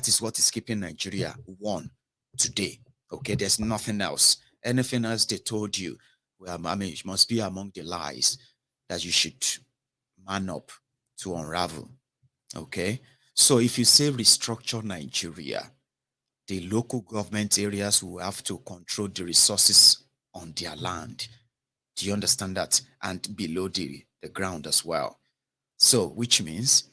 is what is keeping Nigeria one today. Okay, there's nothing else. Anything else they told you, well, I mean, it must be among the lies that you should man up to unravel. Okay, so if you say restructure Nigeria, the local government areas will have to control the resources on their land. Do you understand that? And below the ground as well. So, which means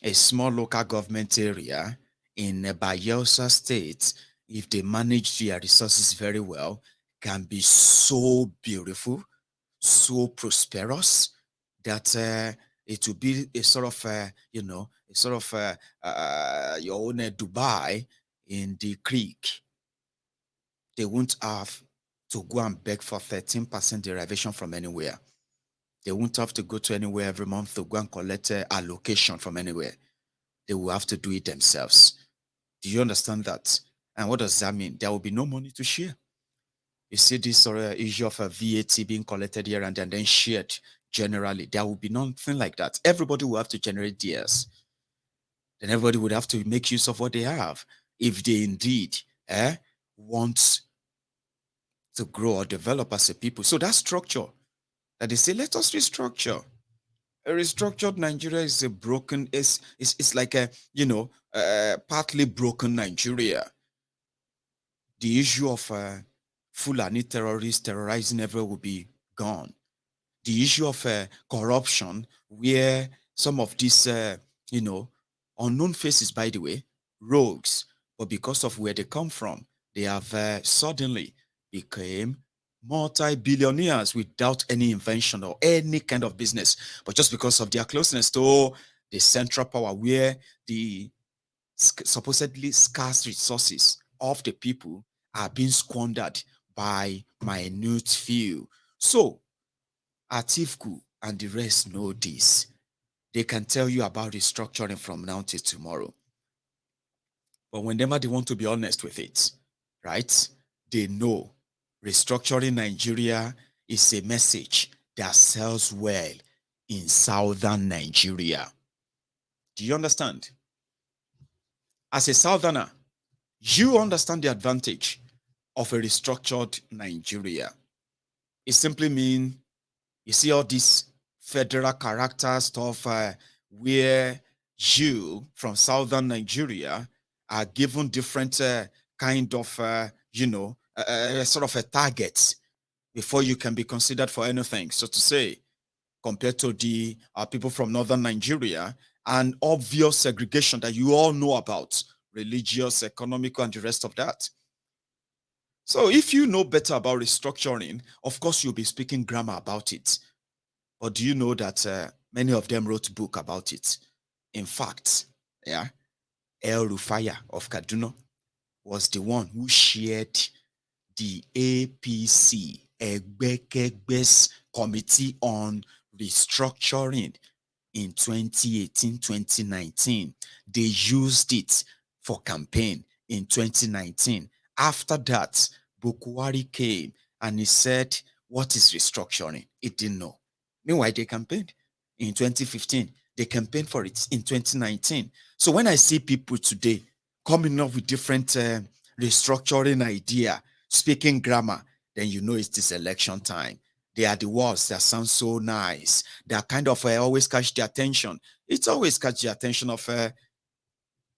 a small local government area in a Bayelsa state, if they manage their resources very well, can be so beautiful, so prosperous that it will be a sort of, a sort of your own Dubai in the creek. They won't have to go and beg for 13% derivation from anywhere. They won't have to go to anywhere every month to go and collect allocation from anywhere. They will have to do it themselves. Do you understand that? And what does that mean? There will be no money to share. You see this sort of issue of a VAT being collected here and then shared generally. There will be nothing like that. Everybody will have to generate theirs. Then everybody would have to make use of what they have if they indeed want to grow or develop as a people. So that structure that they say, let us restructure. A restructured Nigeria is a broken, it's like a, partly broken Nigeria. The issue of Fulani terrorists terrorizing everywhere will be gone. The issue of corruption, where some of these, unknown faces, by the way, rogues, but because of where they come from, they have suddenly became multi-billionaires without any invention or any kind of business, but just because of their closeness to the central power, where the supposedly scarce resources of the people are being squandered by minute few. So Atiku and the rest know this. They can tell you about restructuring from now till tomorrow. But whenever they want to be honest with it, right, they know restructuring Nigeria is a message that sells well in southern Nigeria. Do you understand? As a southerner, you understand the advantage of a restructured Nigeria. It simply means you see all this federal character stuff where you from southern Nigeria are given different kind of, sort of a target before you can be considered for anything, so to say, compared to the people from northern Nigeria, and obvious segregation that you all know about, religious, economical, and the rest of that. So if you know better about restructuring, of course, you'll be speaking grammar about it. But do you know that many of them wrote book about it? In fact, yeah, El Rufaya of Kaduna was the one who shared the APC Egbekegbe's Committee on Restructuring in 2018-2019. They used it for campaign in 2019. After that, Bukwari came and he said, what is restructuring? He didn't know. Meanwhile, they campaigned in 2015. They campaigned for it in 2019. So when I see people today coming up with different restructuring idea, speaking grammar, then you know it's this election time. They are the words that sound so nice. That kind of always catch the attention. It's always catch the attention of,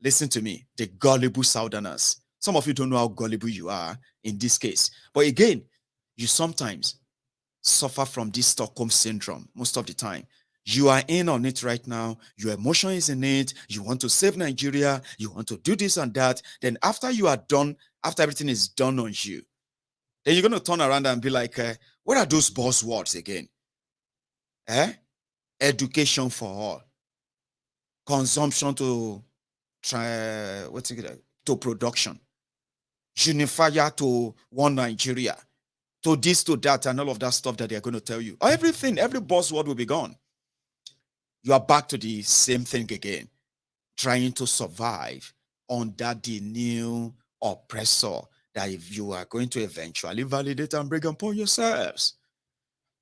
listen to me, the gullible Southerners. Some of you don't know how gullible you are in this case. But again, you sometimes suffer from this Stockholm syndrome most of the time. You are in on it right now. Your emotion is in it. You want to save Nigeria. You want to do this and that. Then after you are done, after everything is done on you, then you're going to turn around and be like, what are those buzzwords again? Education for all, consumption to to production, unifier to one Nigeria, to this, to that, and all of that stuff that they're going to tell you. Everything, every buzzword will be gone. You are back to the same thing again, trying to survive under the new oppressor that if you are going to eventually validate and bring upon yourselves.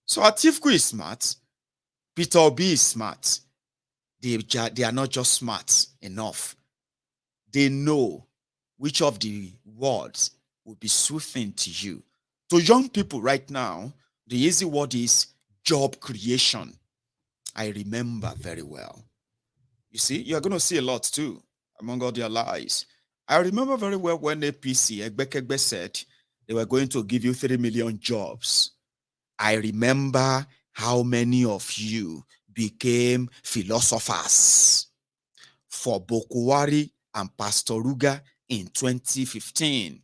So Atiku is smart. Peter Obi is smart. They are not just smart enough. they know which of the words will be soothing to you. To young people right now, the easy word is job creation. I remember very well. You see, you're going to see a lot too among all their lies. I remember very well when APC, Egbekegbe, said they were going to give you 3 million jobs. I remember how many of you became philosophers for Bokwari and Pastor Ruga in 2015.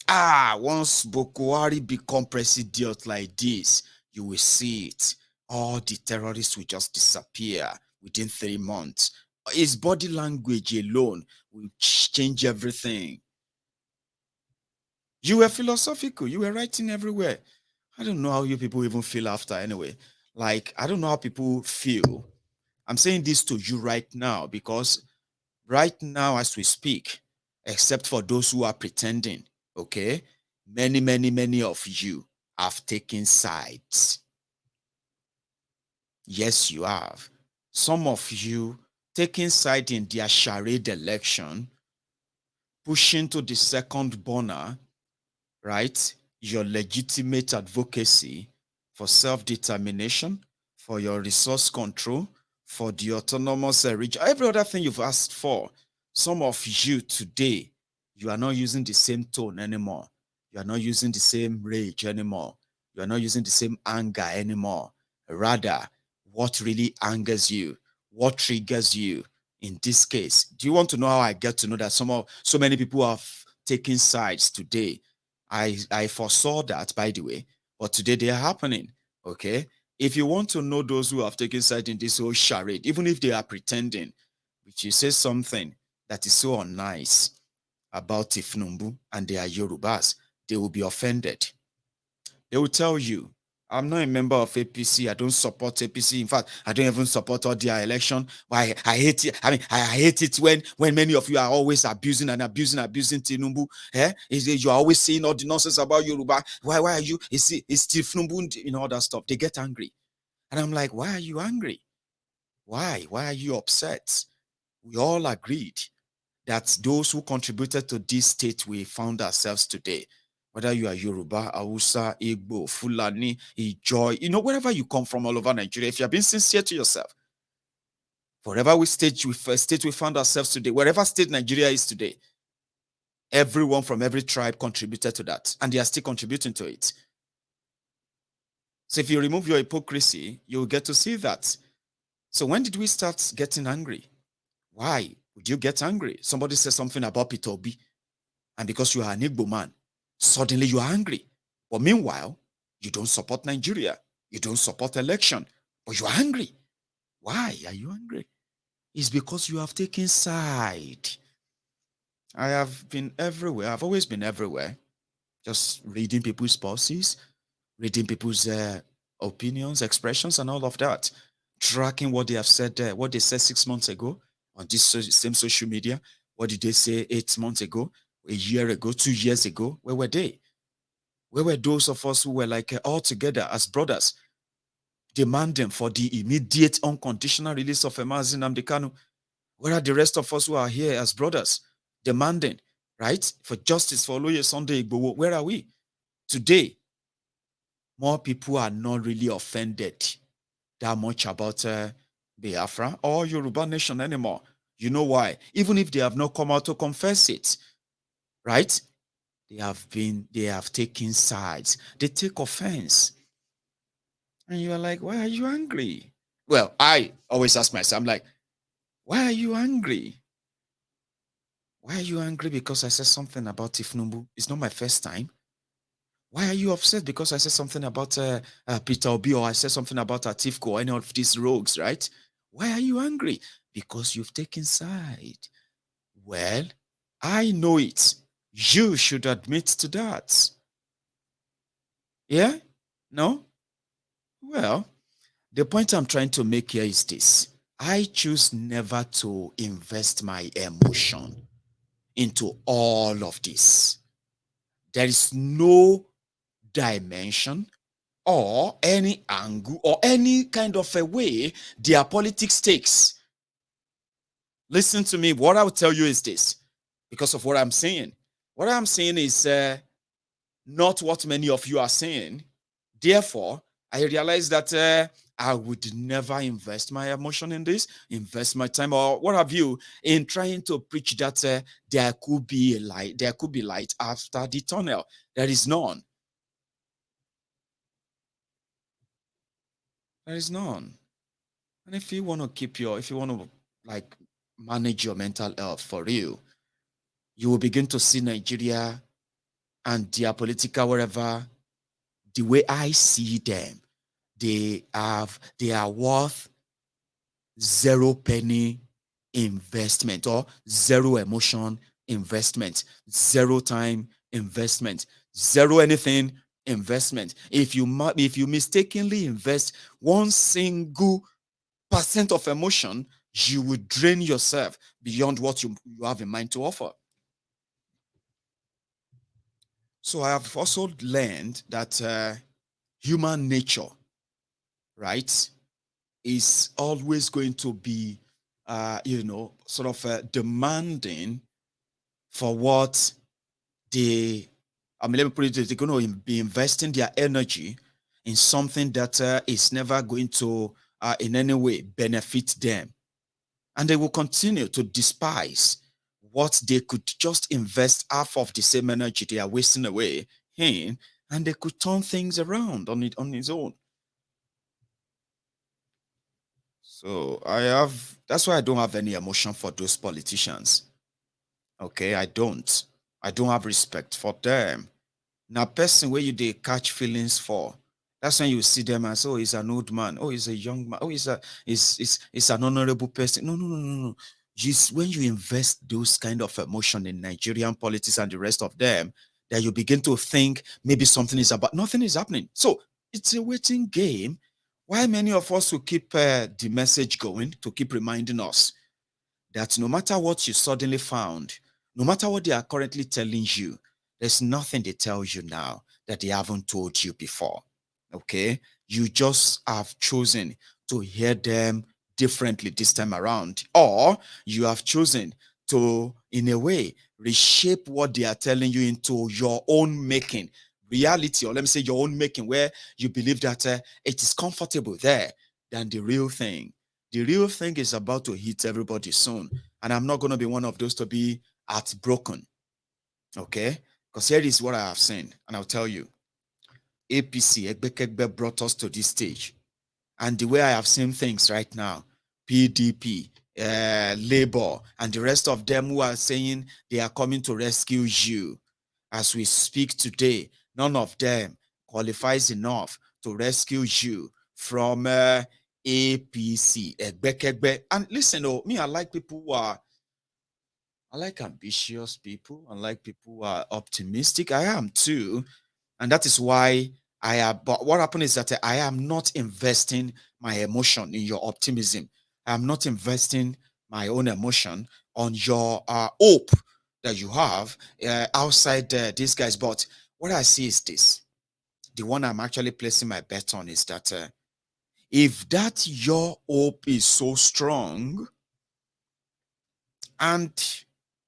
Once Bokwari become president like this, you will see it. All the terrorists will just disappear within 3 months. His body language alone will change everything. You were philosophical. You were writing everywhere. I don't know how you people even feel after anyway. Like, I don't know how people feel. I'm saying this to you right now because right now as we speak, except for those who are pretending, okay, many of you have taken sides. Yes, you have. Some of you taking side in their charade election, pushing to the second burner, right? Your legitimate advocacy for self-determination, for your resource control, for the autonomous region, every other thing you've asked for. Some of you today, you are not using the same tone anymore. You are not using the same rage anymore. You are not using the same anger anymore. Rather, what really angers you, what triggers you in this case. Do you want to know how I get to know that so many people have taken sides today? I foresaw that, by the way, but today they are happening. Okay. If you want to know those who have taken side in this whole charade, even if they are pretending, which you say something that is so unnice about Tinubu and they are Yorubas, they will be offended. They will tell you, I'm not a member of APC. I don't support APC. In fact, I don't even support all their election. Why I hate it. I mean, I hate it when many of you are always abusing Tinubu. You are always saying all the nonsense about Yoruba. Why are you? It's Tinubu, all that stuff. They get angry. And I'm like, why are you angry? Why? Why are you upset? We all agreed that those who contributed to this state we found ourselves today, whether you are Yoruba, Hausa, Igbo, Fulani, Ijoy, wherever you come from all over Nigeria, if you have been sincere to yourself, wherever state we found ourselves today, wherever state Nigeria is today, everyone from every tribe contributed to that, and they are still contributing to it. So if you remove your hypocrisy, you'll get to see that. So when did we start getting angry? Why would you get angry? Somebody says something about Peter Obi, and because you are an Igbo man, suddenly you are angry. But meanwhile, you don't support Nigeria. You don't support election, but you are angry. Why are you angry? It's because you have taken side. I have been everywhere. I've always been everywhere. Just reading people's policies, reading people's opinions, expressions, and all of that. Tracking what they have said, what they said 6 months ago on this same social media. What did they say 8 months ago, a year ago, 2 years ago? Where were they? Where were those of us who were like all together as brothers, demanding for the immediate unconditional release of Mazi Nnamdi Kanu? Where are the rest of us who are here as brothers, demanding, right, for justice for Oloye Sunday Igboho? Where are we? Today, more people are not really offended that much about Biafra or Yoruba nation anymore. You know why? Even if they have not come out to confess it, right? They have taken sides. They take offense. And you are like, why are you angry? Well, I always ask myself, I'm like, why are you angry? Why are you angry because I said something about Tinubu? It's not my first time. Why are you upset because I said something about Peter Obi or I said something about Atiku or any of these rogues, right? Why are you angry? Because you've taken side. Well, I know it. You should admit to that. Yeah? No? Well, the point I'm trying to make here is this. I choose never to invest my emotion into all of this. There is no dimension or any angle or any kind of a way their politics takes Listen to me. What I'll tell you is this, because of what I'm saying. What I'm saying is not what many of you are saying. Therefore, I realized that I would never invest my emotion in this, invest my time or what have you in trying to preach that there could be a light, there could be light after the tunnel. There is none. There is none. And if you want to if you want to like manage your mental health for real, you will begin to see Nigeria and their political whatever the way I see them. They are worth zero penny investment or zero emotion investment, zero time investment, zero anything investment. If you mistakenly invest one single percent of emotion, you would drain yourself beyond what you have in mind to offer. So I have also learned that human nature, right, is always going to be, sort of demanding for what they, let me put it, they're going to be investing their energy in something that is never going to, in any way, benefit them. And they will continue to despise what they could just invest half of the same energy they are wasting away in, and they could turn things around on its own. So that's why I don't have any emotion for those politicians. Okay, I don't. I don't have respect for them. Now, person where you they catch feelings for, that's when you see them as, oh, he's an old man, oh, he's a young man, oh, he's an honorable person. No, no, no, no, no. Just when you invest those kind of emotion in Nigerian politics and the rest of them, that you begin to think maybe something is about, nothing is happening. So it's a waiting game. Why many of us will keep the message going to keep reminding us that no matter what you suddenly found, no matter what they are currently telling you, there's nothing they tell you now that they haven't told you before. Okay? You just have chosen to hear them differently this time around, or you have chosen to, in a way, reshape what they are telling you into your own making reality, or let me say your own making, where you believe that it is comfortable there than the real thing. The real thing is about to hit everybody soon. And I'm not going to be one of those to be heartbroken. Okay? Because here is what I have seen. And I'll tell you APC, Egbekegbe, brought us to this stage. And the way I have seen things right now, PDP, Labour, and the rest of them who are saying they are coming to rescue you. As we speak today, none of them qualifies enough to rescue you from APC, Egbekegbe. And listen, oh, me, I like people who are, I like ambitious people. I like people who are optimistic. I am too. And that is why I am. But what happened is that I am not investing my emotion in your optimism. I am not investing my own emotion on your hope that you have outside these guys. But what I see is this: the one I'm actually placing my bet on is that if that your hope is so strong, and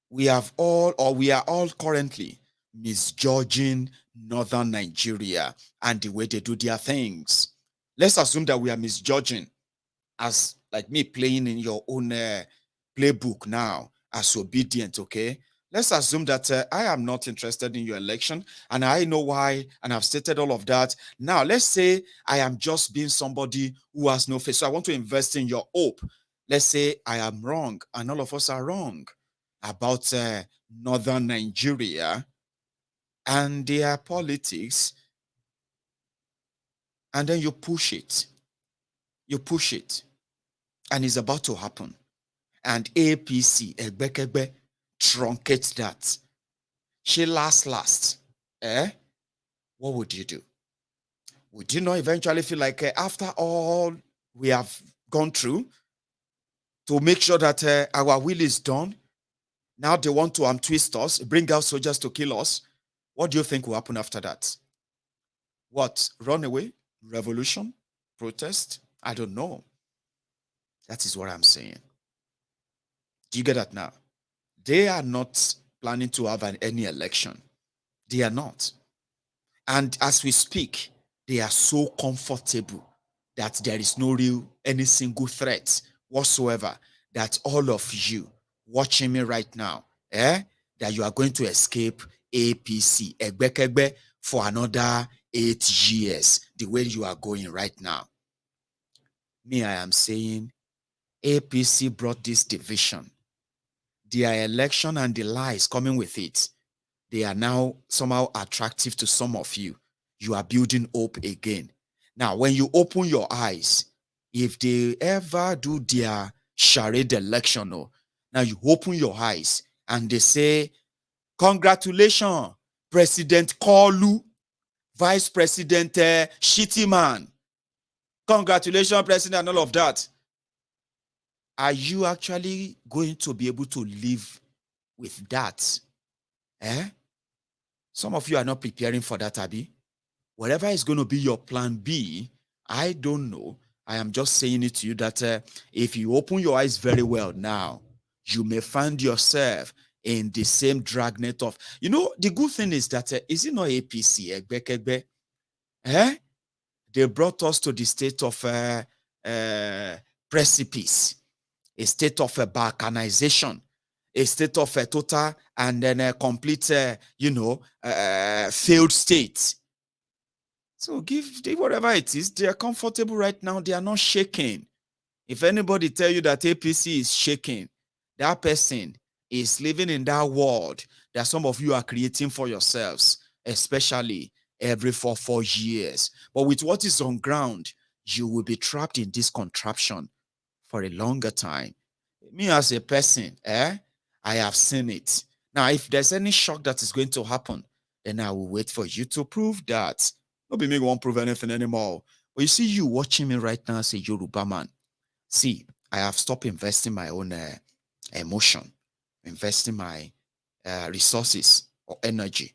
we are all currently misjudging northern Nigeria and the way they do their things. Let's assume that we are misjudging, as like me playing in your own playbook now as obedient. Okay, let's assume that I am not interested in your election and I know why, and I've stated all of that. Now let's say I am just being somebody who has no face, so I want to invest in your hope. Let's say I am wrong and all of us are wrong about northern Nigeria and their politics, and then you push it, and it's about to happen, and APC Egbekegbe truncates that. She last, what would you do? Would you not eventually feel like after all we have gone through to make sure that our will is done, now they want to twist us, bring out soldiers to kill us? What do you think will happen after that? What? Run away? Revolution? Protest? I don't know. That is what I'm saying. Do you get that now? They are not planning to have any election. They are not. And as we speak, they are so comfortable that there is no real, any single threat whatsoever that all of you watching me right now, that you are going to escape APC, Egbekegbe, for another 8 years, the way you are going right now. Me, I am saying APC brought this division. Their election and the lies coming with it, they are now somehow attractive to some of you. You are building hope again. Now, when you open your eyes, if they ever do their charade election, now you open your eyes and they say, congratulations, President Kolu, Vice President Shitty Man. Congratulations, President, and all of that. Are you actually going to be able to live with that? Some of you are not preparing for that, Abby. Whatever is going to be your plan B, I don't know. I am just saying it to you that if you open your eyes very well now, you may find yourself in the same dragnet of, the good thing is that, is it not APC, Egbekegbe? They brought us to the state of precipice, a state of balkanization, a state of a total and then a complete, failed state. So give whatever it is. They are comfortable right now. They are not shaking. If anybody tell you that APC is shaking, that person is living in that world that some of you are creating for yourselves, especially every 4 years. But with what is on ground, you will be trapped in this contraption for a longer time. Me as a person, I have seen it. Now, if there's any shock that is going to happen, then I will wait for you to prove that. Not be me won't prove anything anymore. But you see, you watching me right now as a Yoruba man. See, I have stopped investing my own emotion, investing my resources or energy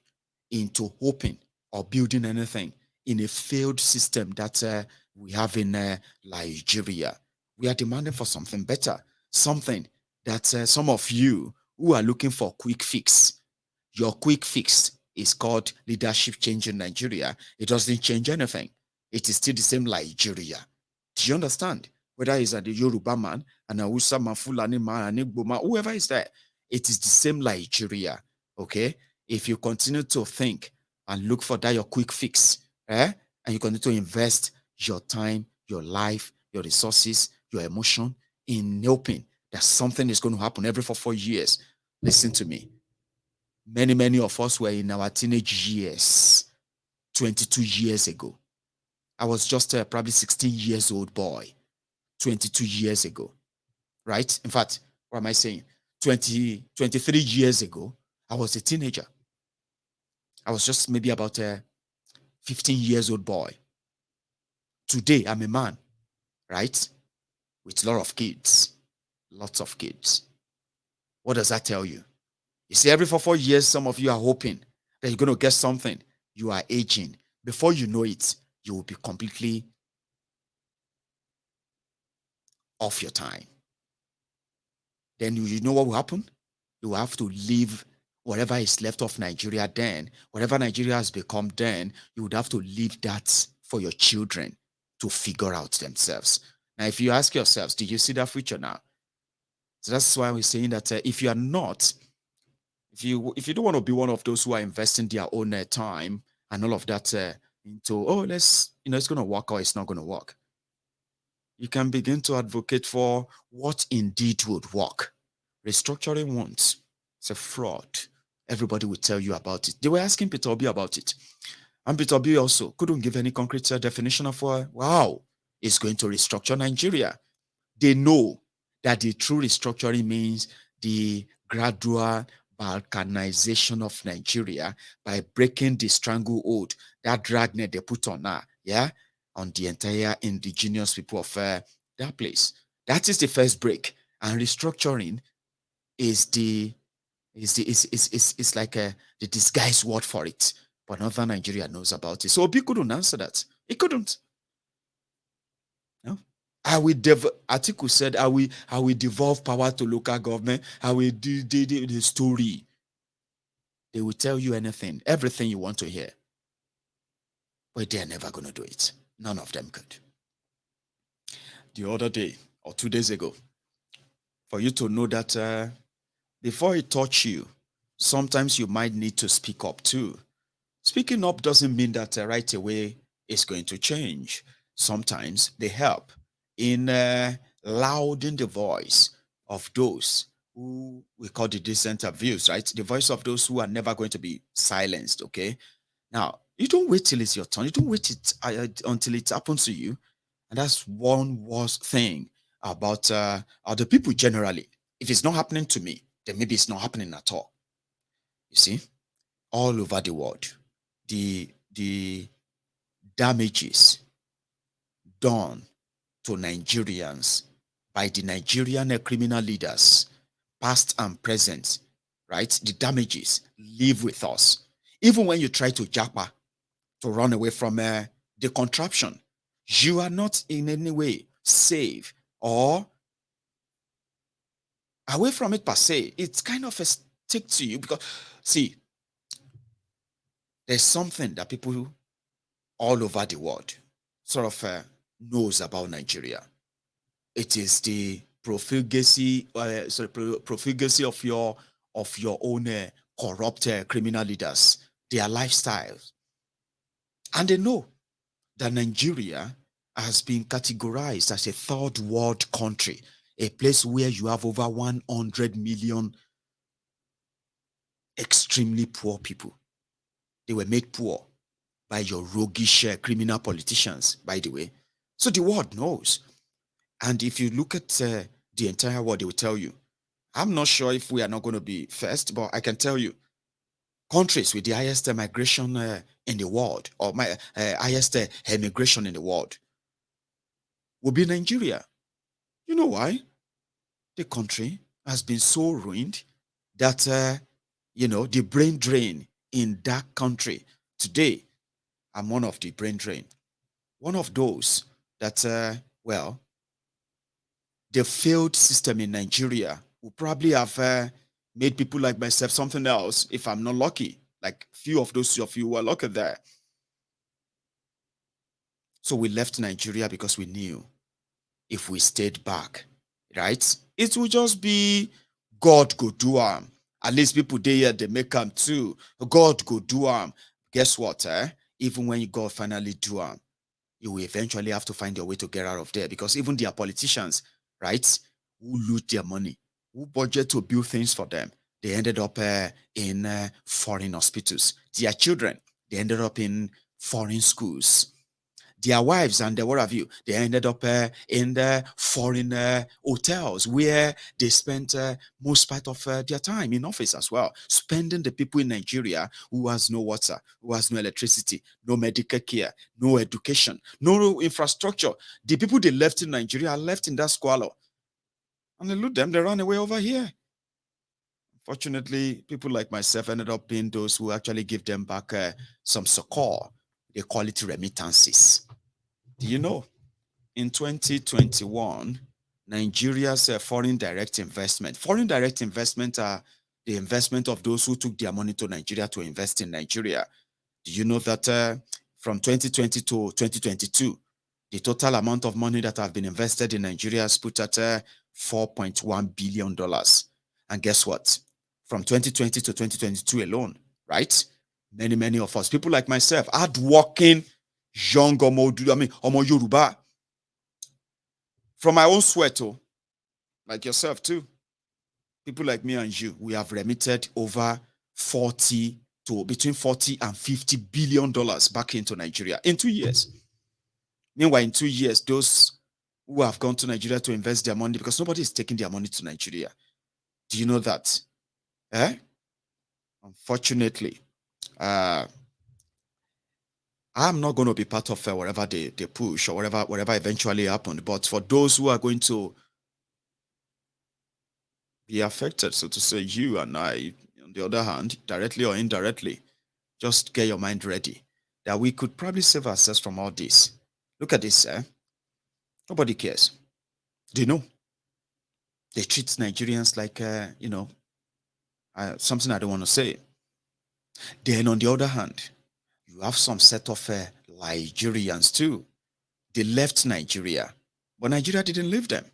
into hoping or building anything in a failed system that we have in Nigeria. We are demanding for something better, something that some of you who are looking for quick fix, your quick fix is called leadership change in Nigeria. It doesn't change anything. It is still the same Nigeria. Do you understand? Whether it's a Yoruba man, an Hausa man, Fulani man, an Igbo man, whoever is there, it is the same Nigeria. Okay? If you continue to think and look for that your quick fix, and you continue to invest your time, your life, your resources, your emotion in hoping that something is going to happen every 4 years. Listen to me. Many of us were in our teenage years 22 years ago. I was just probably 16 years old boy 22 years ago, right? In fact, what am I saying? 23 years ago, I was a teenager. I was just maybe about a 15 years old boy. Today, I'm a man, right? With a lot of kids, lots of kids. What does that tell you? You see, every 4 years, some of you are hoping that you're going to get something. You are aging. Before you know it, you will be completely off your time. Then you know what will happen? You will have to leave whatever is left of Nigeria then, whatever Nigeria has become then, you would have to leave that for your children to figure out themselves. Now, if you ask yourselves, do you see that future now? So that's why we're saying that if you are not, if you don't want to be one of those who are investing their own time and all of that into, it's going to work or it's not going to work. You can begin to advocate for what indeed would work. Restructuring won't. It's a fraud. Everybody will tell you about it. They were asking Peter Obi about it. And Peter Obi also couldn't give any concrete definition of how it's going to restructure Nigeria. They know that the true restructuring means the gradual balkanization of Nigeria by breaking the stranglehold, that dragnet they put on her, on the entire indigenous people of that place. That is the first break. And restructuring is like the disguised word for it. But Northern Nigeria knows about it. So Obi couldn't answer that. He couldn't. No. Atiku said, I will devolve power to local government. I will do the story. They will tell you anything, everything you want to hear. But they're never going to do it. None of them could. The other day, or 2 days ago, for you to know that before it touch you, sometimes you might need to speak up too. Speaking up doesn't mean that right away it's going to change. Sometimes they help in louding the voice of those who we call the dissenter views, right? The voice of those who are never going to be silenced, okay? Now, you don't wait till it's your turn. You don't wait until it happens to you. And that's one worst thing about other people generally. If it's not happening to me, then maybe it's not happening at all. You see, all over the world, the damages done to Nigerians by the Nigerian criminal leaders, past and present, right? The damages live with us. Even when you try to japa, to run away from the contraption, you are not in any way safe or away from it per se. It's kind of a stick to you because, see, there's something that people all over the world sort of knows about Nigeria. It is the profligacy of your own corrupt criminal leaders, their lifestyles, and they know that Nigeria has been categorized as a third world country, a place where you have over 100 million extremely poor people. They were made poor by your roguish criminal politicians, by the way. So the world knows. And if you look at the entire world, they will tell you. I'm not sure if we are not going to be first, but I can tell you, countries with the highest migration in the world, or my highest immigration in the world, will be Nigeria. You know why? The country has been so ruined that, the brain drain in that country. Today, I'm one of the brain drain. One of those that, the failed system in Nigeria will probably have made people like myself something else if I'm not lucky. Like few of those of you who are lucky there. So we left Nigeria because we knew if we stayed back, right? It will just be God go do am. At least people there here they make am too. God go do am. Guess what? Even when God finally do am, you will eventually have to find your way to get out of there because even their politicians, right, who loot their money, who budget to build things for them, they ended up in foreign hospitals. Their children, they ended up in foreign schools. Their wives and what have you, they ended up in the foreign hotels where they spent most part of their time in office as well, spending the people in Nigeria who has no water, who has no electricity, no medical care, no education, no infrastructure. The people they left in Nigeria are left in that squalor. And they loot them, they run away over here. Fortunately, people like myself ended up being those who actually give them back some succor. They call it remittances. Do you know? In 2021, Nigeria's foreign direct investment are the investment of those who took their money to Nigeria to invest in Nigeria. Do you know that from 2020 to 2022, the total amount of money that have been invested in Nigeria is put at $4.1 billion. And guess what? From 2020 to 2022 alone, right? Many of us, people like myself, hardworking, young Omo Yoruba, from my own sweat, like yourself too, people like me and you, we have remitted over 40 to between 40 and 50 billion dollars back into Nigeria in 2 years. Meanwhile, in 2 years, those who have gone to Nigeria to invest their money, because nobody is taking their money to Nigeria. Do you know that? Unfortunately, uh, I'm not going to be part of whatever they push or whatever eventually happened. But for those who are going to be affected, so to say, you and I, on the other hand, directly or indirectly, just get your mind ready that we could probably save ourselves from all this. Look at this. Nobody cares. They know. They treat Nigerians like, something I don't want to say. Then on the other hand, you have some set of Nigerians too. They left Nigeria, but Nigeria didn't leave them.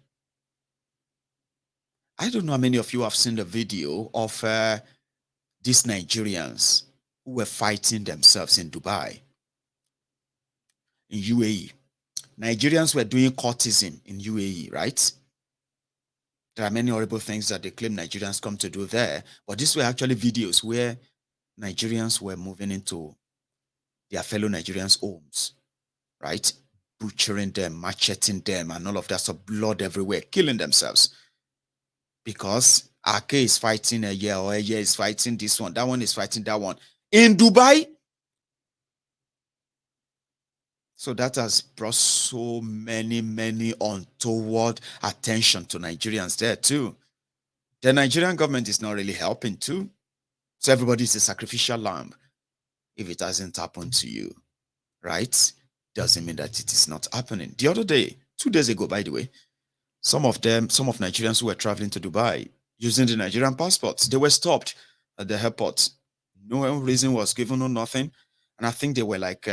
I don't know how many of you have seen the video of these Nigerians who were fighting themselves in Dubai, in UAE. Nigerians were doing courtism in UAE, right? There are many horrible things that they claim Nigerians come to do there, but these were actually videos where Nigerians were moving into their fellow Nigerians' homes, right? Butchering them, macheting them, and all of that. So blood everywhere, killing themselves. Because Ake is fighting a year, or a year is fighting this one, that one is fighting that one. In Dubai, so that has brought so many, many untoward attention to Nigerians there too. The Nigerian government is not really helping too. So everybody is a sacrificial lamb. If it hasn't happened to you, right? Doesn't mean that it is not happening. The other day, 2 days ago, by the way, some of Nigerians who were traveling to Dubai using the Nigerian passports, they were stopped at the airport. No reason was given, no nothing. And I think they were like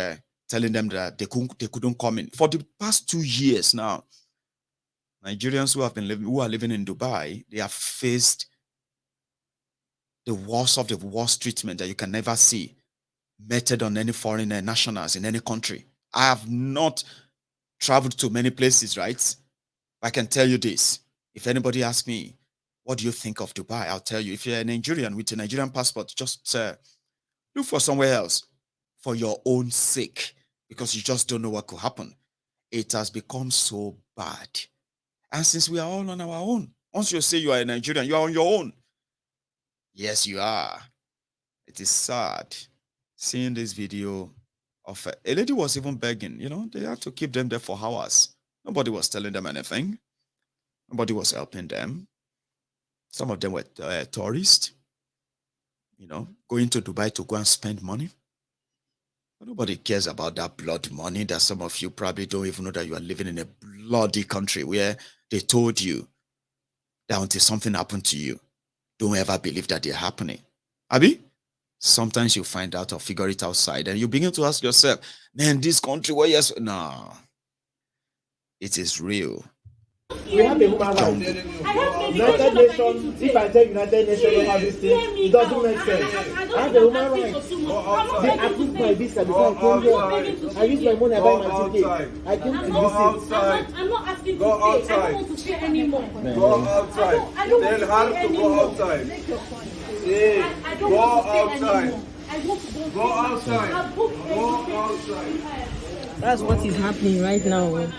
telling them that they couldn't come in. For the past 2 years now, Nigerians who are living in Dubai, they have faced the worst of the worst treatment that you can never see meted on any foreign nationals in any country. I have not traveled to many places, right? I can tell you this. If anybody asks me, what do you think of Dubai? I'll tell you. If you're a Nigerian with a Nigerian passport, just look for somewhere else for your own sake, because you just don't know what could happen. It has become so bad. And since we are all on our own, once you say you are a Nigerian, you are on your own. Yes, you are. It is sad seeing this video of a lady was even begging, they had to keep them there for hours. Nobody was telling them anything. Nobody was helping them. Some of them were tourists, going to Dubai to go and spend money. But nobody cares about that blood money that some of you probably don't even know that you are living in a bloody country where they told you that until something happened to you, don't ever believe that they're happening. Abi? Sometimes you find out or figure it outside and you begin to ask yourself, man, this country, where yes, no, it is real. We have a human right. United Nations, if I take United Nations and all these things, it doesn't make sense. I have a human right. They approved my visa before I came here. I used my money, I buy my ticket. I came to visit. I'm not asking to stay. I don't want to stay anymore. Go outside. Tell her to go outside. Go outside. Go outside. Go outside. That's what is happening right now.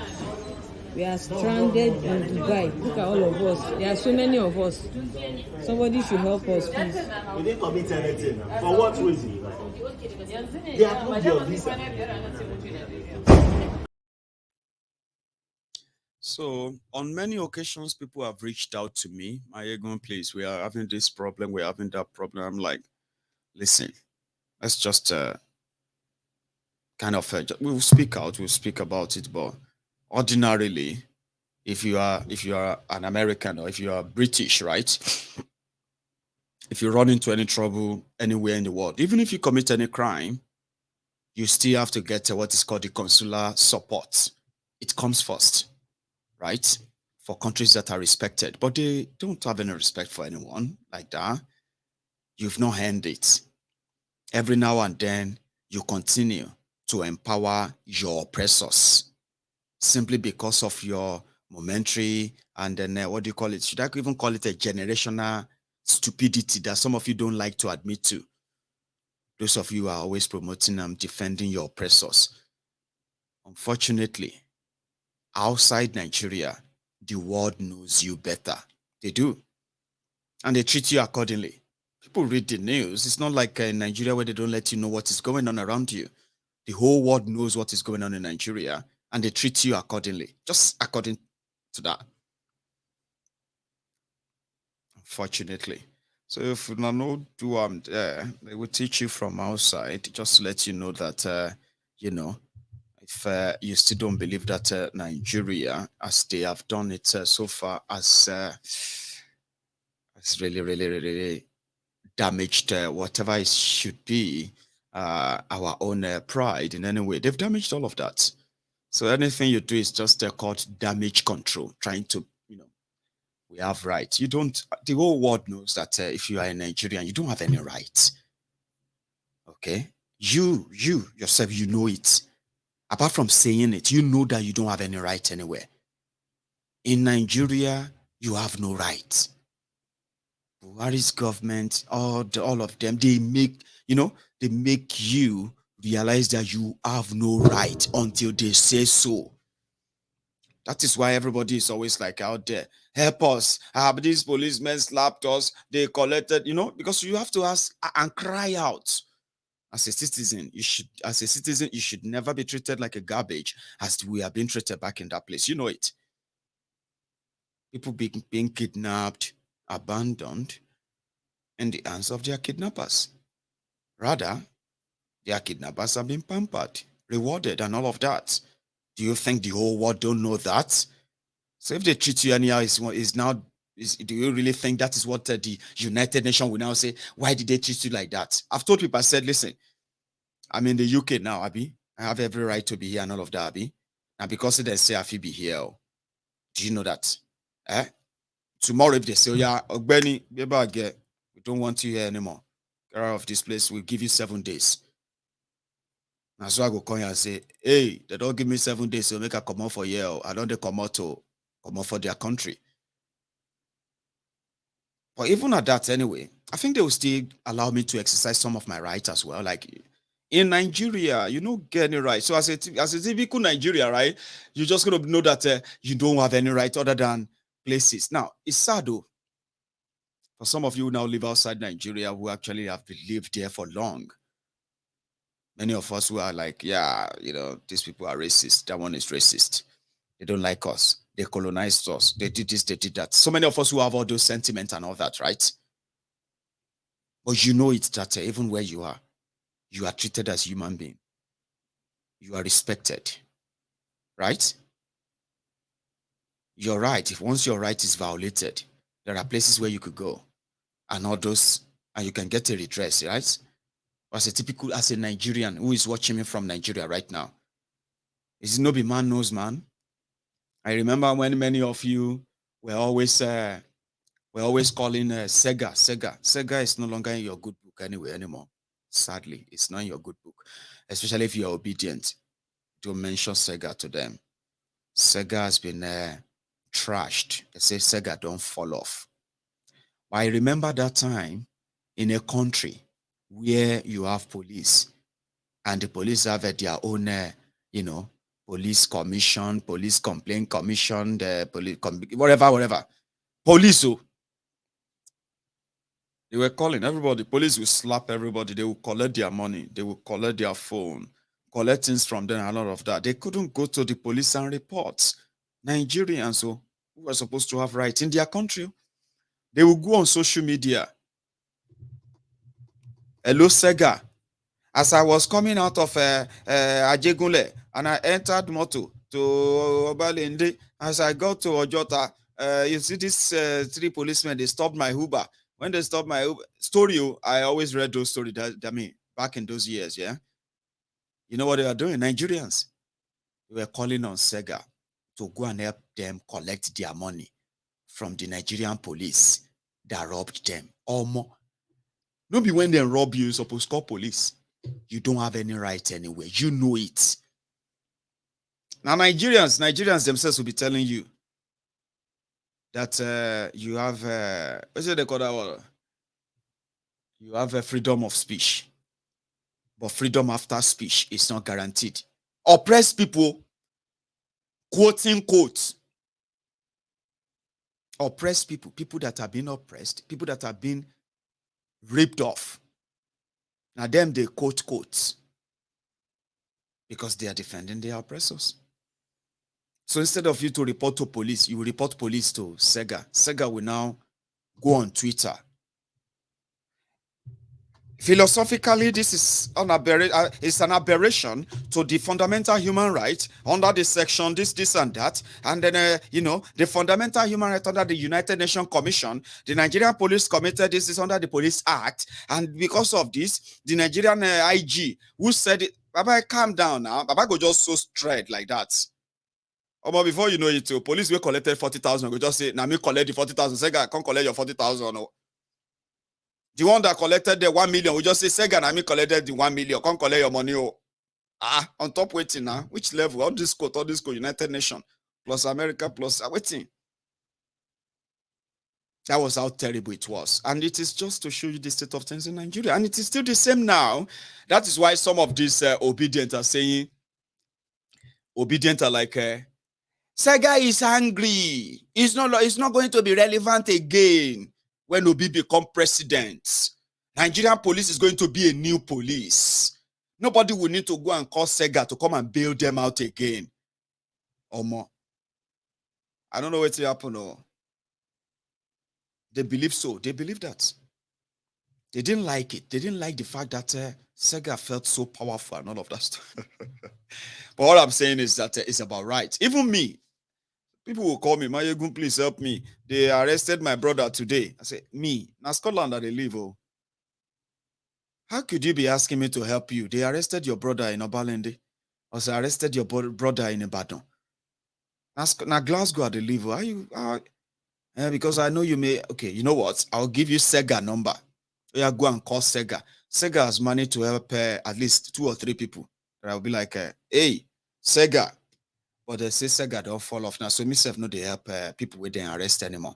We are stranded in Dubai. Look at all of us. There are so many of us. Somebody should help us, please. We didn't commit anything. For what reason? They approved your visa. So, on many occasions, people have reached out to me. My Egon, please, we are having this problem. We're having that problem. I'm like, listen, let's just we'll speak out. We'll speak about it. But ordinarily, if you are an American or if you are British, right? If you run into any trouble anywhere in the world, even if you commit any crime, you still have to get what is called the consular support. It comes first, right? For countries that are respected, but they don't have any respect for anyone like that. You've not earned it. Every now and then, you continue to empower your oppressors simply because of your momentary and then what do you call it? Should I even call it a generational stupidity that some of you don't like to admit to? Those of you are always promoting and defending your oppressors. Unfortunately, outside Nigeria, the world knows you better. They do. And they treat you accordingly. People read the news. It's not like in Nigeria where they don't let you know what is going on around you. The whole world knows what is going on in Nigeria and they treat you accordingly, just according to that. Unfortunately. So if you know do there, they will teach you from outside just to let you know that if you still don't believe that Nigeria, as they have done it so far, has really damaged whatever it should be, our own pride in any way. They've damaged all of that. So anything you do is just called damage control, trying to, we have rights. You don't, the whole world knows that if you are a Nigerian, you don't have any rights. Okay? You yourself, you know it. Apart from saying it, you know that you don't have any right anywhere. In Nigeria, you have no rights. Buhari's government, all of them, they make you realize that you have no right until they say so. That is why everybody is always like out there, help us. These policemen slapped us, they collected, because you have to ask and cry out. As a citizen, you should never be treated like a garbage as we have been treated back in that place. You know it. People being kidnapped, abandoned in the hands of their kidnappers. Rather, their kidnappers are being pampered, rewarded, and all of that. Do you think the whole world don't know that? So if they treat you anyhow, do you really think that is what the United Nations will now say? Why did they treat you like that? I've told people, I said, listen, I'm in the UK now, Abby. I have every right to be here and all of that, Abby. And because they say I feel be here, do you know that? Tomorrow, if they say, oh, yeah, Ogbeni, we don't want you here anymore. Get out of this place. We'll give you 7 days. And so I go call you and say, hey, they don't give me 7 days, so make a come out for here. I don't they come out for their country. But even at that, anyway, I think they will still allow me to exercise some of my rights as well. Like in Nigeria, you don't get any right. So as a typical Nigeria, right, you're just going to know that you don't have any right other than places. Now, it's sad though. For some of you who now live outside Nigeria who actually have lived there for long. Many of us who are like, yeah, these people are racist. That one is racist. They don't like us. They colonized us. They did this, they did that. So many of us who have all those sentiments and all that, right? But you know it's that even where you are treated as human being. You are respected, right? You're right. If once your right is violated, there are places where you could go and all those, and you can get a redress, right? As a Nigerian who is watching me from Nigeria right now, is it no be man knows man? I remember when many of you were always calling Sega. Sega is no longer in your good book anymore. Sadly, it's not in your good book, especially if you're obedient. Don't mention Sega to them. Sega has been trashed. They say Sega don't fall off. I remember that time in a country where you have police and the police have their own, police commission, police complaint commission, whatever. Police, they were calling everybody. Police will slap everybody. They will collect their money. They will collect their phone, collect things from them, and a lot of that. They couldn't go to the police and report. Nigerians who were supposed to have rights in their country, they will go on social media. Hello, Sega. As I was coming out of Ajegunle and I entered Moto to Obalende, as I got to Ojota, you see these 3 policemen, they stopped my Uber. When they stopped my Uber, I always read those stories, back in those years, yeah? You know what they were doing? Nigerians, they were calling on Sega to go and help them collect their money from the Nigerian police that robbed them. Or more. No be when they rob you, you're supposed to call police. You don't have any right anywhere. You know it. Now, Nigerians themselves will be telling you that you have, what's it they call that one? You have a freedom of speech. But freedom after speech is not guaranteed. Oppressed people, quoting quotes. Oppressed people that have been oppressed, people that have been ripped off. Now, them, they quote quotes because they are defending their oppressors. So instead of you to report to police, you will report police to Sega. Sega will now go on Twitter Philosophically, this is it's an aberration to the fundamental human right under the section this and that, and then the fundamental human right under the United Nations Commission. The Nigerian Police committed this is under the Police Act, and because of this, the Nigerian IG who said it, Baba, calm down now. Baba go just so straight like that. But before you know it, police will collected 40,000. Go just say, "Now me collect the 40,000." Say, "I can't collect your 40,000." The one that collected the 1 million, we just say, "Sega, I mean collected the 1 million. Come collect your money." Oh. On top waiting now. Which level? All this code, United Nations, plus America, plus waiting. That was how terrible it was. And it is just to show you the state of things in Nigeria. And it is still the same now. That is why some of these obedient are saying, like, Sega is angry. It's not going to be relevant again when Obi become president. Nigerian police is going to be a new police. Nobody will need to go and call Sega to come and bail them out again. Or more. I don't know what will happen. Or they believe so. They believe that. They didn't like it. They didn't like the fact that Sega felt so powerful and all of that stuff. But all I'm saying is that it's about rights. Even me, people will call me, Mayegun, please help me. They arrested my brother today. I say, me, now Scotland that they live. Oh. How could you be asking me to help you? They arrested your brother in Obalende. Also arrested your brother in Ibadan. Now Glasgow they live. Are you? Because I know you may. Okay, you know what? I'll give you Sega number. Yeah, go and call Sega. Sega has money to help at least 2 or 3 people. I'll be like, hey, Sega. But they say Sega don't fall off now. So myself no they help people with their arrest anymore.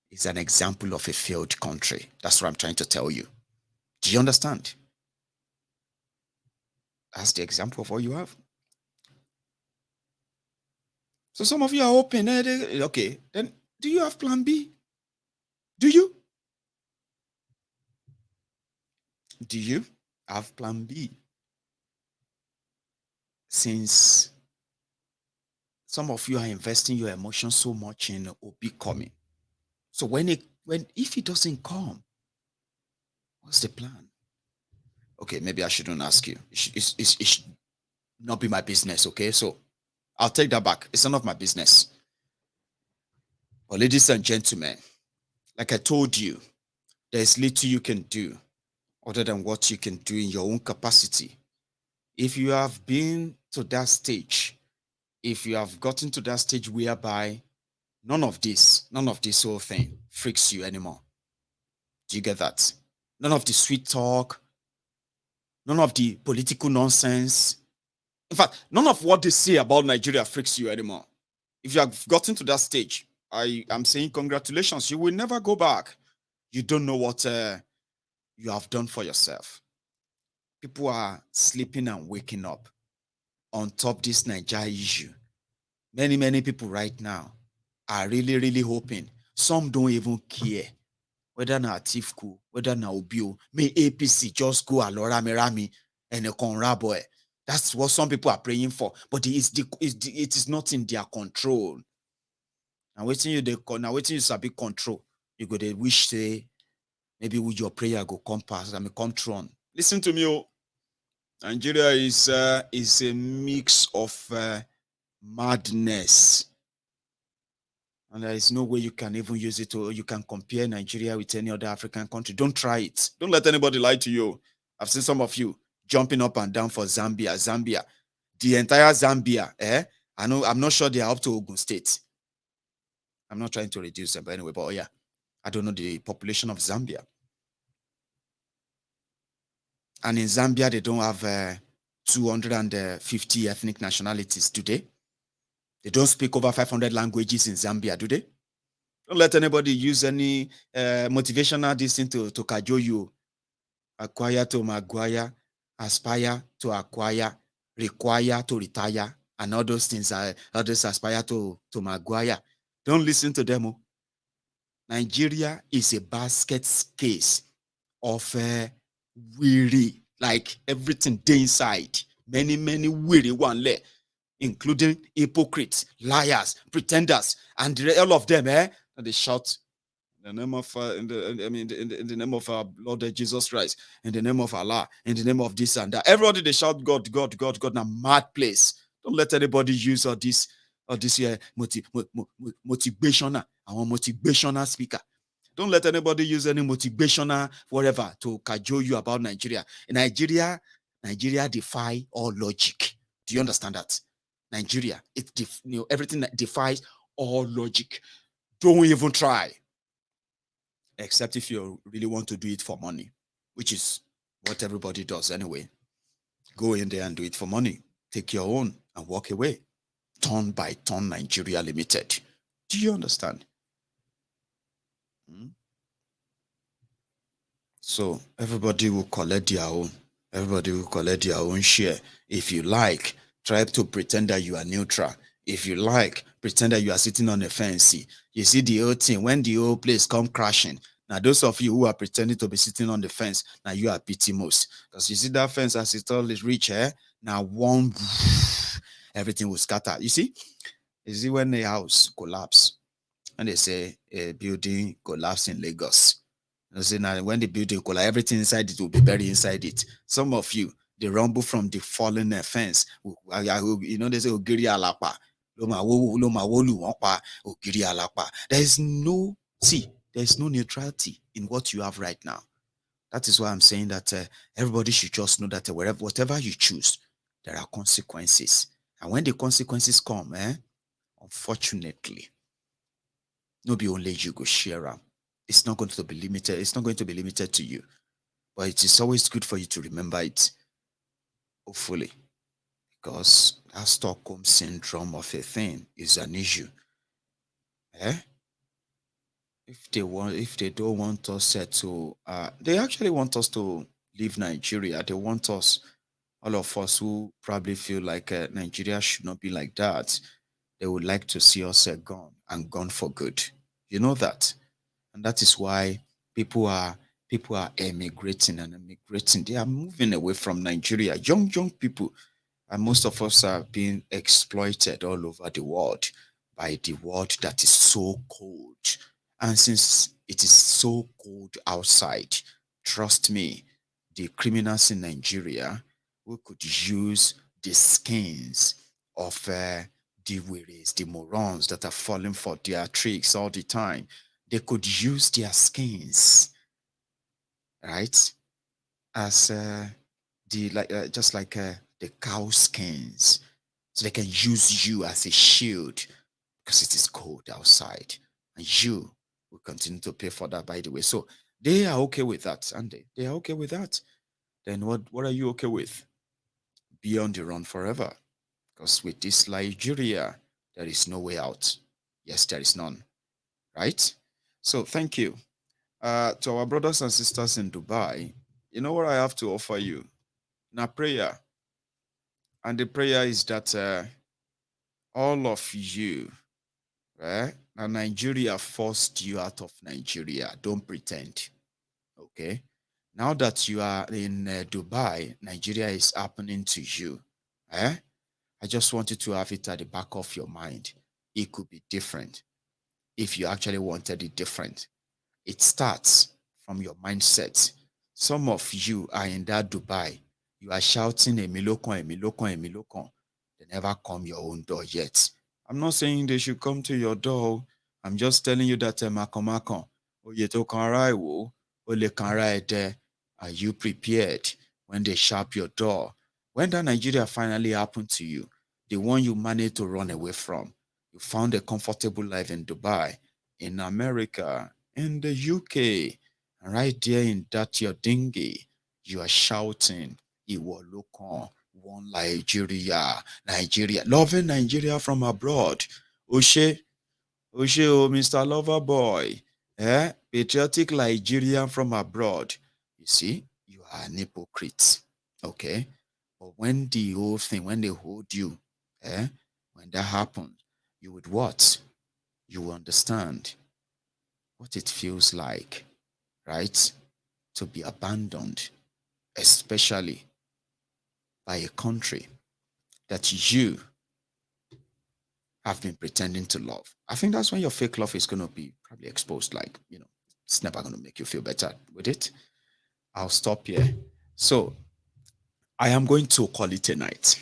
It's an example of a failed country. That's what I'm trying to tell you. Do you understand? That's the example of what you have. So some of you are open. Okay, then do you have plan B? Do you? Do you have plan B? Since some of you are investing your emotions so much in Obi coming. So if it doesn't come, what's the plan? Okay, maybe I shouldn't ask you. It should not be my business, okay? So I'll take that back. It's none of my business. But ladies and gentlemen, like I told you, there's little you can do other than what you can do in your own capacity. If you have been to that stage, if you have gotten to that stage whereby none of this whole thing freaks you anymore. Do you get that? None of the sweet talk, none of the political nonsense. In fact, none of what they say about Nigeria freaks you anymore. If you have gotten to that stage, I am saying congratulations. You will never go back. You don't know what you have done for yourself. People are sleeping and waking up on top this Nigeria issue. Many people right now are really, really hoping. Some don't even care whether na Atiku, whether na Obio, may APC just go alora merami and a conraboy. That's what some people are praying for, but it is not in their control. Now waiting you sabi control, you go they wish say maybe with your prayer go come pass. I mean come true. Listen to me, oh. Nigeria is a mix of madness. And there is no way you can even use it or you can compare Nigeria with any other African country. Don't try it. Don't let anybody lie to you. I've seen some of you jumping up and down for Zambia. The entire Zambia, I'm not sure they are up to Ogun State. I'm not trying to reduce them, but anyway, but yeah, I don't know the population of Zambia. And in Zambia, they don't have 250 ethnic nationalities, do they? They don't speak over 500 languages in Zambia, do they? Don't let anybody use any motivational this thing to cajole you. Acquire to maguire, aspire to acquire, require to retire, and all those things others aspire to maguire. Don't listen to them. Nigeria is a basket case of weary, like everything day inside. Many weary one leg, including hypocrites, liars, pretenders, and all of them, and they shout In the name of, in the name of our Lord Jesus Christ, in the name of Allah, in the name of this and that. Everybody they shout God, God, God, God. In a mad place. Don't let anybody use all this motivational, our motivational speaker. Don't let anybody use any motivational whatever to cajole you about Nigeria. In Nigeria defy all logic. Do you understand that? Nigeria, everything that defies all logic. Don't even try. Except if you really want to do it for money, which is what everybody does anyway. Go in there and do it for money. Take your own and walk away. Turn by turn Nigeria Limited. Do you understand? So everybody will collect their own. Everybody will collect their own share. If you like, try to pretend that you are neutral. If you like, pretend that you are sitting on a fence. You see the whole thing, when the whole place come crashing. Now, those of you who are pretending to be sitting on the fence, now you are pity most. Because you see that fence as it all is reach, now one, everything will scatter. You see when a house collapse, and they say a building collapse in Lagos. You see, now when the building collapse, everything inside it will be buried inside it. Some of you, they rumble from the fallen fence. You know, they say Ogiri Alapa. There's no neutrality in what you have right now. That is why I'm saying that everybody should just know that whatever you choose, there are consequences. And when the consequences come, unfortunately, no be only you go share them. It's not going to be limited. It's not going to be limited to you. But it is always good for you to remember it, hopefully, because that Stockholm syndrome of a thing is an issue. If they don't want us they actually want us to leave Nigeria. They want us, all of us who probably feel like Nigeria should not be like that. They would like to see us gone and gone for good. You know that, and that is why people are emigrating and immigrating. They are moving away from Nigeria. Young people, and most of us are being exploited all over the world by the world that is so cold. And since it is so cold outside, trust me, the criminals in Nigeria who could use the skins of the wearies, the morons that are falling for their tricks all the time, they could use their skins, right, as just like the cow skins, so they can use you as a shield because it is cold outside, and you will continue to pay for that. By the way, so they are okay with that, and they are okay with that. Then what are you okay with? Be on the run forever, because with this Nigeria, there is no way out. Yes, there is none. Right? So thank you. To our brothers and sisters in Dubai, you know what I have to offer you? Now prayer. And the prayer is that all of you, right? Now Nigeria forced you out of Nigeria. Don't pretend. Okay? Now that you are in Dubai, Nigeria is happening to you. I just want you to have it at the back of your mind. It could be different if you actually wanted it different. It starts from your mindset. Some of you are in that Dubai. You are shouting a milokon, a milokon, a milokon. They never come your own door yet. I'm not saying they should come to your door. I'm just telling you that makomakon. Oyeto kanraiwo, ole kanraide. Are you prepared when they sharp your door? When that Nigeria finally happened to you, the one you managed to run away from, you found a comfortable life in Dubai, in America, in the UK, and right there in that your dinghy, you are shouting, Iwo Lokon, one Nigeria, loving Nigeria from abroad. Oshe, oh, Mr. Lover Boy, patriotic Nigerian from abroad. You see, you are an hypocrite, okay? But when the whole thing, when they hold you, when that happens, you would what? You will understand what it feels like, right? To be abandoned, especially by a country that you have been pretending to love. I think that's when your fake love is going to be probably exposed, like, It's never going to make you feel better with it. I'll stop here. So I am going to call it a night.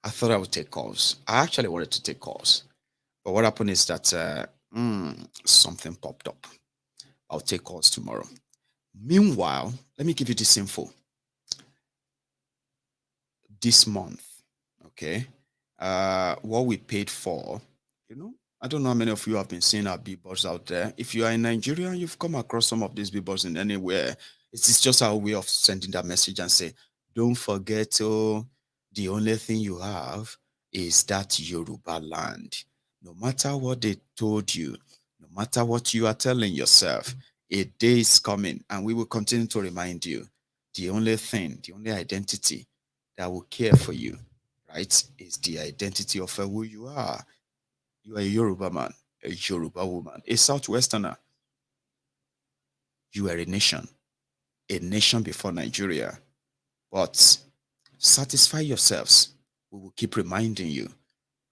I thought I would take calls. I actually wanted to take calls. But what happened is that something popped up. I'll take calls tomorrow. Meanwhile, let me give you this info. This month, okay, what we paid for, I don't know how many of you have been seeing our billboards out there. If you are in Nigeria and you've come across some of these billboards in anywhere, it's just our way of sending that message and say, don't forget, the only thing you have is that Yoruba land. No matter what they told you, no matter what you are telling yourself, a day is coming and we will continue to remind you, the only thing, the only identity that will care for you, right, is the identity of who you are. You are a Yoruba man, a Yoruba woman, a Southwesterner. You are a nation before Nigeria. But satisfy yourselves. We will keep reminding you,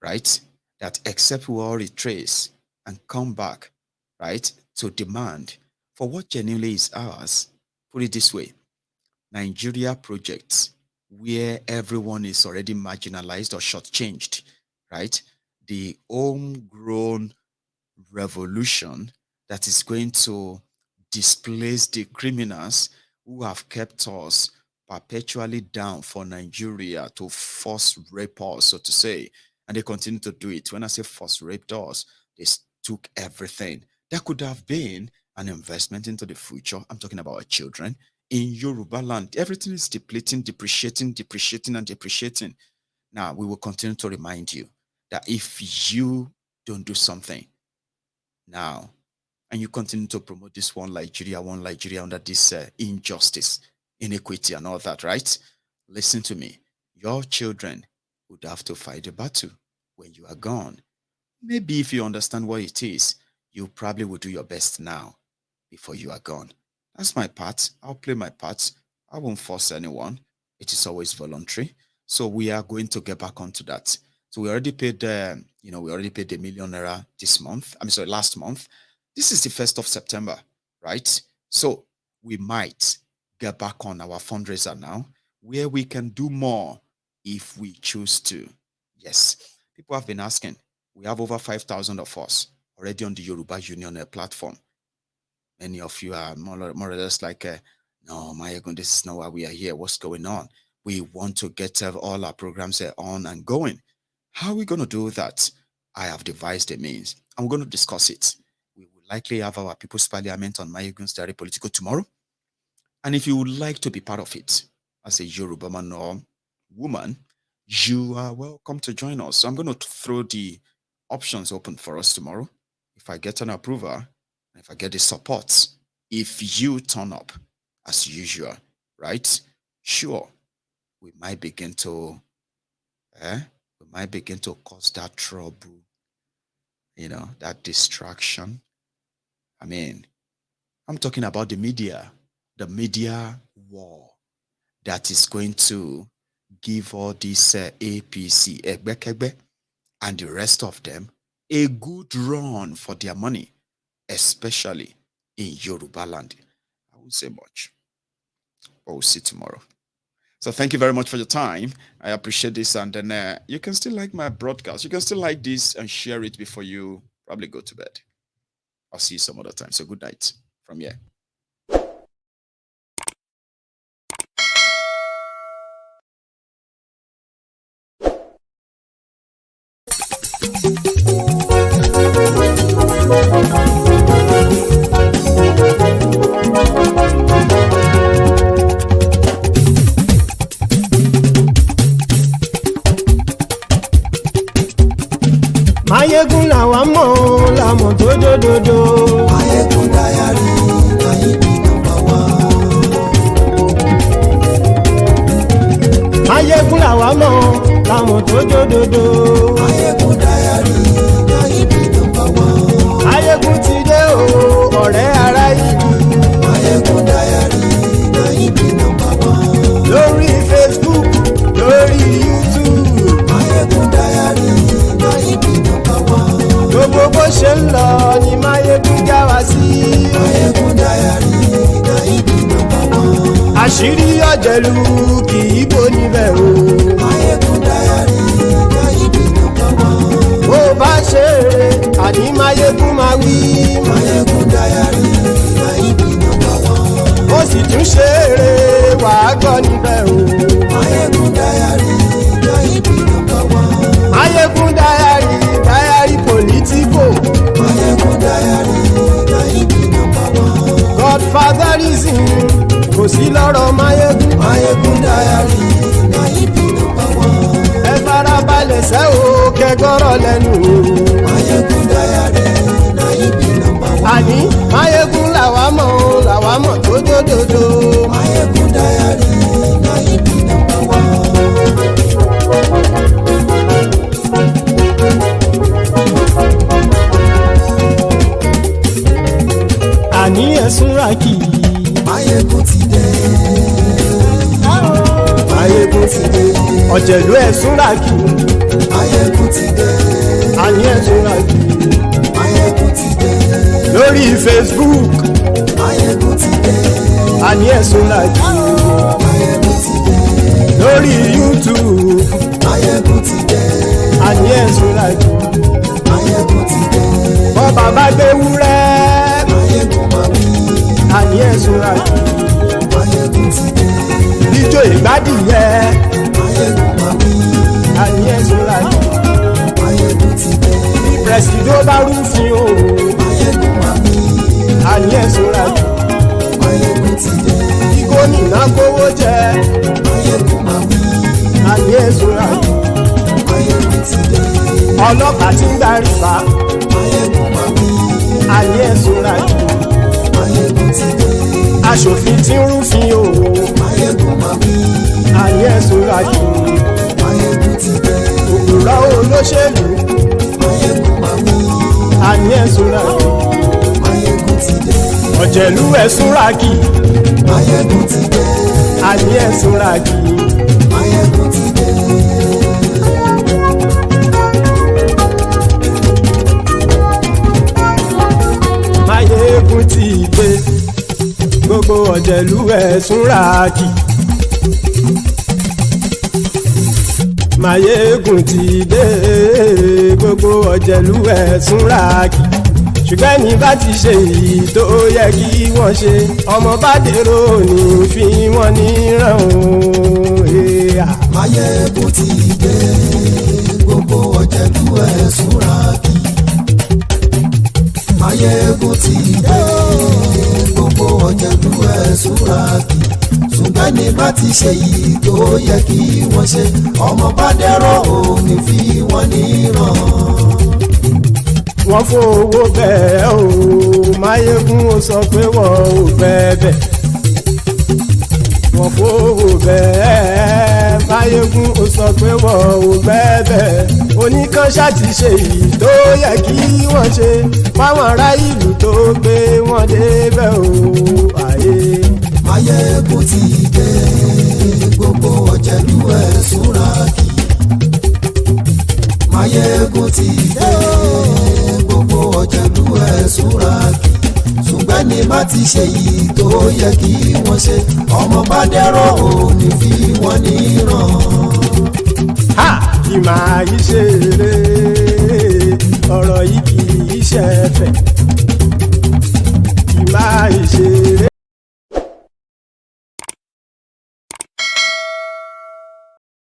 right, that except we all retrace and come back, right, to demand for what genuinely is ours. Put it this way, Nigeria projects where everyone is already marginalized or shortchanged, right? The homegrown revolution that is going to displace the criminals who have kept us perpetually down for Nigeria to force rape us, so to say, and they continue to do it. When I say force raped us, they took everything. That could have been an investment into the future. I'm talking about our children. In Yoruba land, everything is depleting, depreciating, and depreciating. Now, we will continue to remind you that if you don't do something now, and you continue to promote this one Nigeria under this injustice, inequity, and all that, right? Listen to me. Your children would have to fight the battle when you are gone. Maybe if you understand what it is, you probably will do your best now before you are gone. That's my part. I'll play my part. I won't force anyone. It is always voluntary. So we are going to get back onto that. So we already paid, we already paid the millionaire this month. Last month. This is the 1st of September, right? So we might get back on our fundraiser now, where we can do more if we choose to. Yes, people have been asking. We have over 5,000 of us already on the Yoruba Union platform. Many of you are more or less like, no, my God, this is not why we are here. What's going on? We want to get all our programs on and going. How are we going to do that? I have devised a means. I'm going to discuss it. We will likely have our People's Parliament on Mayegun's Diary Political tomorrow. And if you would like to be part of it as a Yoruba man or woman, you are welcome to join us. So I'm going to throw the options open for us tomorrow. If I get an approval, if I get the support, if you turn up as usual, right? Sure, we might begin to cause that trouble, that distraction. I mean, I'm talking about the media war that is going to give all these APC, Egbekegbe, and the rest of them a good run for their money, especially in Yoruba land. I won't say much, but we'll see tomorrow. So thank you very much for your time. I appreciate this. And then you can still like my broadcast. You can still like this and share it before you probably go to bed. I'll see you some other time. So good night from here. Mayegun làwa mọ̀ làmọ̀ tó dòdòdò. Mayegun Diary, Nayibi #1. Mayegun làwa mọ̀ làmọ̀ tó dòdòdò. Mayegun Diary, Nayibi #1. Mayegun ti dé o, ọ̀rẹ́ ará ìlú. Mayegun Diary, Nayibi #1. Lórí Facebook, lórí YouTube. Mayegun Diary, Nayibi #1. Gbogbo bó ṣe ń lọ ni Mayegun já wa sí. Mayegun Diary. àṣírí ọ̀jẹ̀lú kì í bò níbẹ̀ o. Máyégún Diary Náíbì nọ́mbà wán. bó bá ṣe eré àní Máyégún máa wí. Máyégún Diary Náíbì nọ́mbà wán. ó sì tún ṣe eré wàá gbọ́ níbẹ̀ o. Máyégún Diary Náíbì nọ́mbà wán. Máyégún Diary politico. Máyégún Diary Náíbì nọ́mbà wán. Godfatherism kò sí lọ́rọ̀ Máyégún. Máyégún Diary Náíbì nọ́mbà wán. ẹ farabalẹ̀ sẹ́ o kẹgọ́rọ̀ lẹ́nu o. Máyégún Diary Náíbì nọ́mbà wán. àní Máyégún làwa mọ̀ tó dódòdó. Máyégún Diary Náíbì nọ́mbà wán. àní ẹ̀sùn ràkì. Máyégún ti dé. Máyégún ti dé. ọ̀jẹ̀lú ẹ̀sùn ràkì. Máyégún ti dé. àní ẹ̀sùn ràkì. Máyégún ti dé. lórí Facebook. Máyégún ti dé. àní ẹ̀sùn ràkì. Máyégún ti dé. lórí YouTube. Máyégún ti dé. àní ẹ̀sùn ràkì. Máyégún ti dé. bọ́ bàbá gbé wúrẹ́. Máyégún máa wí. àní ẹ̀sùn ràkì. Máyégún ti dé. ijó ìgbádìyẹ. Máyégún máa wí. àní ẹ̀sùn ràkì. Máyégún ti dé. pẹ̀sìdó bá rúfin o. Máyégún máa wí. àní ẹ̀sùn ràkì. Máyégún ti dé. kí gómìnà kówó jẹ. Máyégún máa wí. àní ẹ̀sùn ràkì. Máyégún ti dé. ọlọ́pàá tí ń darí bá. Máyégún máa wí. àní ẹ̀sùn ràkì. Máyégún ti dé. aṣòfin tí ń rúfin o. Máyégún máa wí. àní ẹ̀sùn ràkì. Máyégún ti dé. òpùrọ́ olóṣèlú. Máyégún máa wí. àní ẹ̀sùn ràkì. Máyégún ti dé. ọ̀jẹ̀lú ẹ̀sùn ràkì. Máyégún ti dé. àní ẹ̀sùn ràkì. Máyégún ti dé. Máyégún ti dé. gbogbo ọ̀jẹ̀lú ẹ̀sùn ràkì. Máyégún ti dé. gbogbo ọ̀jẹ̀lú ẹ̀sùn ràkì. ṣùgbọ́n ní bá ti ṣe èyí tó yẹ kí wọ́n ṣe ọmọ bá dèrò ní fi wọ́n níran o. Máyégún ti dé. Gbogbo ọ̀jẹ̀lú ẹ̀sùn ràkì. Máyégún ti dé. Gbogbo ọ̀jẹ̀lú ẹ̀sùn ràkì. ṣùgbọ́n ní bá ti ṣe yìí tó yẹ kí wọ́n ṣe ọmọ bá dẹ́rọ̀ òní fi wọ́n níran. wọ́n fowó bẹ́ẹ̀ o Máyégún ó sọ pé wọ́n ò bẹ́ẹ̀ wọ́n fowó bẹ́ẹ̀ Máyégún ó sọ pé wọ́n ò bẹ́ẹ̀ oníkanṣá ti ṣe èyí tó yẹ kí wọ́n ṣe fáwọn ará ìlú tó gbé wọn débẹ̀ o àyè. Máyégún ti dé gbogbo ọ̀jẹ̀lú ẹ̀ súnra kì. Máyégún ti dé gbogbo ọ̀jẹ̀lú ẹ̀ súnra kì. ṣùgbọ́n ní bá ti ṣe yìí tó yẹ kí wọ́n ṣe ọmọ bá dẹ́rọ̀ òní fi wọ́n níran. ha kì máa yí ṣe eré.